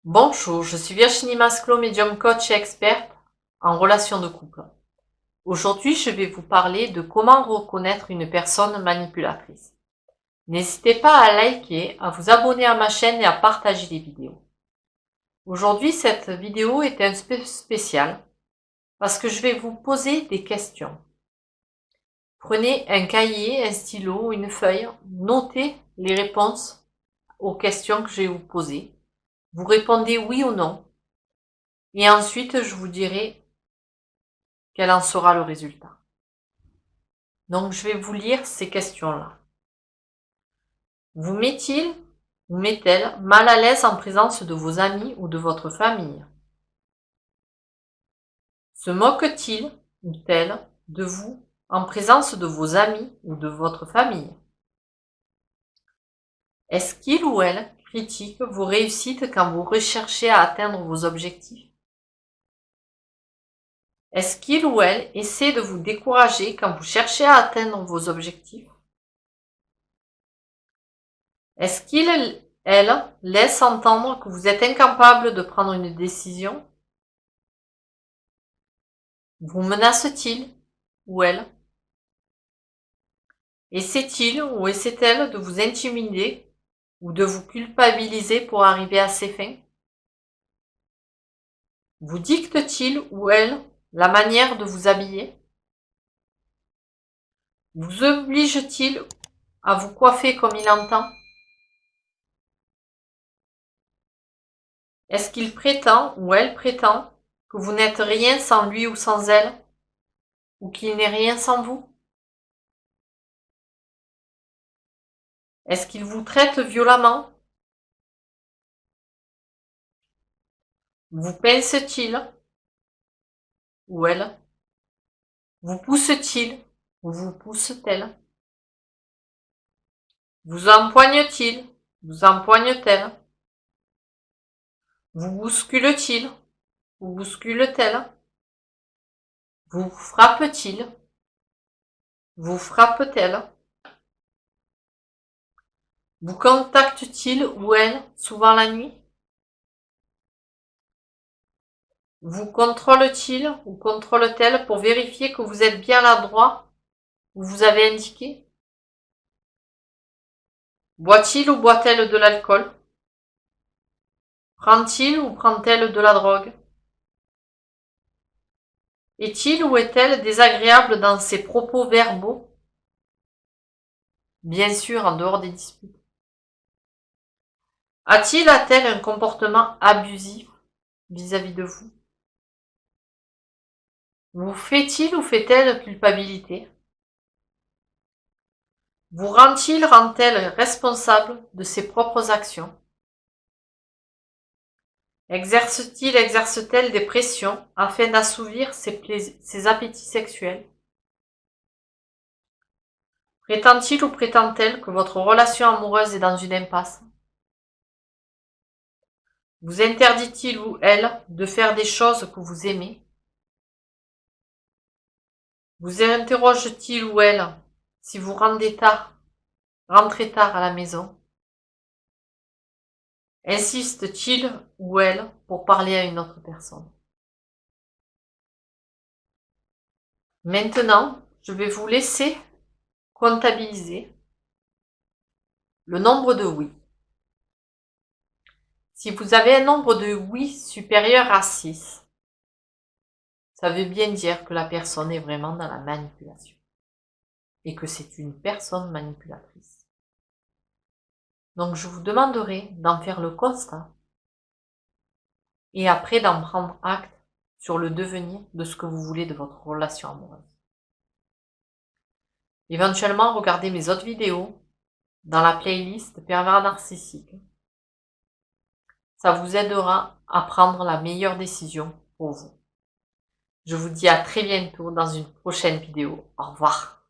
Bonjour, je suis Virginie Masclo, médium coach et experte en relations de couple. Aujourd'hui, je vais vous parler de comment reconnaître une personne manipulatrice. N'hésitez pas à liker, à vous abonner à ma chaîne et à partager les vidéos. Aujourd'hui, cette vidéo est un peu spéciale parce que je vais vous poser des questions. Prenez un cahier, un stylo, une feuille, notez les réponses aux questions que je vais vous poser. Vous répondez oui ou non. Et ensuite, je vous dirai quel en sera le résultat. Donc, je vais vous lire ces questions-là. Vous met-il ou met-elle mal à l'aise en présence de vos amis ou de votre famille? Se moque-t-il ou elle de vous en présence de vos amis ou de votre famille? Est-ce qu'il ou elle critique vos réussites quand vous recherchez à atteindre vos objectifs? Est-ce qu'il ou elle essaie de vous décourager quand vous cherchez à atteindre vos objectifs? Est-ce qu'il, elle, laisse entendre que vous êtes incapable de prendre une décision? Vous menace-t-il, ou elle? Essaie-t-il ou essaie-t-elle de vous intimider ou de vous culpabiliser pour arriver à ses fins? Vous dicte-t-il ou elle la manière de vous habiller? Vous oblige-t-il à vous coiffer comme il entend? Est-ce qu'il prétend ou elle prétend que vous n'êtes rien sans lui ou sans elle, ou qu'il n'est rien sans vous? Est-ce qu'il vous traite violemment? Vous pince-t-il ou elle? Vous pousse-t-il ou vous pousse-t-elle? Vous empoigne-t-il? Vous empoigne-t-elle? Vous bouscule-t-il? Vous bouscule-t-elle? Vous frappe-t-il? Vous frappe-t-elle? Vous contacte-t-il ou elle souvent la nuit? Vous contrôle-t-il ou contrôle-t-elle pour vérifier que vous êtes bien à l'endroit où vous avez indiqué? Boit-il ou boit-elle de l'alcool? Prend-il ou prend-elle de la drogue? Est-il ou est-elle désagréable dans ses propos verbaux? Bien sûr, en dehors des disputes. A-t-elle un comportement abusif vis-à-vis de vous? Vous fait-il ou fait-elle culpabilité? Vous rend-elle responsable de ses propres actions? Exerce-t-elle des pressions afin d'assouvir ses appétits sexuels? Prétend-il ou prétend-elle que votre relation amoureuse est dans une impasse? Vous interdit-il ou elle de faire des choses que vous aimez? Vous interroge-t-il ou elle si vous rentrez tard à la maison? Insiste-t-il ou elle pour parler à une autre personne? Maintenant, je vais vous laisser comptabiliser le nombre de oui. Si vous avez un nombre de oui supérieur à 6, ça veut bien dire que la personne est vraiment dans la manipulation et que c'est une personne manipulatrice. Donc je vous demanderai d'en faire le constat et après d'en prendre acte sur le devenir de ce que vous voulez de votre relation amoureuse. Éventuellement, regardez mes autres vidéos dans la playlist Pervers narcissique. Ça vous aidera à prendre la meilleure décision pour vous. Je vous dis à très bientôt dans une prochaine vidéo. Au revoir.